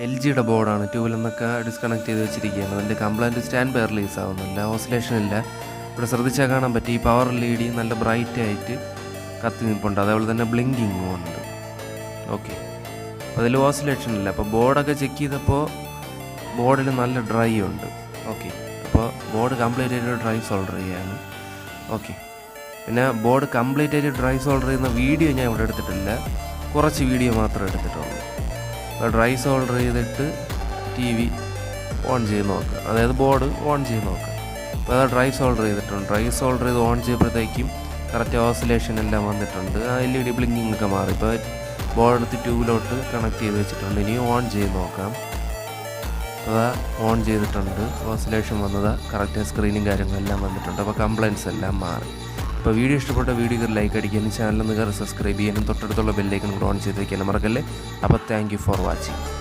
L ജിയുടെ ബോർഡാണ്. ട്യൂബിൽ നിന്നൊക്കെ ഡിസ്കണക്ട് ചെയ്ത് വെച്ചിരിക്കുകയാണ്. അതിൻ്റെ കംപ്ലൈൻറ്റ് സ്റ്റാൻഡ് ബൈ റിലീസ് ആവുന്നില്ല, ഓസിലേഷൻ ഇല്ല. ഇവിടെ ശ്രദ്ധിച്ചാൽ കാണാൻ പറ്റും ഈ പവർ LED നല്ല ബ്രൈറ്റ് ആയിട്ട് കത്തി നിൽപ്പുണ്ട്. അതേപോലെ തന്നെ ബ്ലിങ്കിങ്ങും ഉണ്ട്. ഓക്കെ, അപ്പോൾ അതിൽ ഓസിലേഷൻ ഇല്ല. അപ്പോൾ ബോർഡൊക്കെ ചെക്ക് ചെയ്തപ്പോൾ ബോർഡിൽ നല്ല ഡ്രൈ ഉണ്ട്. ഓക്കെ, അപ്പോൾ ബോർഡ് കംപ്ലീറ്റ് ആയിട്ട് ഡ്രൈ സോൾഡർ ചെയ്യാണ്. ഓക്കെ, പിന്നെ ബോർഡ് കംപ്ലീറ്റ് ആയിട്ട് ഡ്രൈ സോൾഡർ ചെയ്യുന്ന വീഡിയോ ഞാൻ ഇവിടെ എടുത്തിട്ടില്ല, കുറച്ച് വീഡിയോ മാത്രമേ എടുത്തിട്ടുള്ളൂ. അപ്പോൾ ഡ്രൈ സോൾഡർ ചെയ്തിട്ട് TV ഓൺ ചെയ്ത് നോക്കുക, അതായത് ബോർഡ് ഓൺ ചെയ്ത് നോക്കുക. അപ്പോൾ അത് ഡ്രൈ സോൾഡർ ചെയ്തിട്ടുണ്ട്. ഡ്രൈ സോൾഡർ ചെയ്ത് ഓൺ ചെയ്യുമ്പോഴത്തേക്കും കറക്റ്റ് ഓസിലേഷൻ എല്ലാം വന്നിട്ടുണ്ട്. ആ LED ബ്ലിങ്കിങ് ഒക്കെ മാറി. ഇപ്പോൾ ബോർഡ് എടുത്ത് ട്യൂബിലോട്ട് കണക്ട് ചെയ്ത് വെച്ചിട്ടുണ്ട്. ഇനി ഓൺ ചെയ്ത് നോക്കാം. അതാ ഓൺ ചെയ്തിട്ടുണ്ട്, ഓസിലേഷൻ വന്നത് കറക്റ്റ്, സ്ക്രീനും കാര്യങ്ങളെല്ലാം വന്നിട്ടുണ്ട്. അപ്പോൾ കംപ്ലൈൻറ്റ്സ് എല്ലാം മാറി. അപ്പോൾ വീഡിയോ ഇഷ്ടപ്പെട്ട വീഡിയോ ലൈക്ക് അടിക്കാനും ചാനലൊന്ന് കയറി സബ്സ്ക്രൈബ് ചെയ്യാനും തൊട്ടടുത്തുള്ള ബെല്ലൈക്കൺ കൂടെ ഓൺ ചെയ്ത് വയ്ക്കാനും മറക്കല്ലേ. അപ്പോൾ താങ്ക് യു ഫോർ വാച്ചിങ്.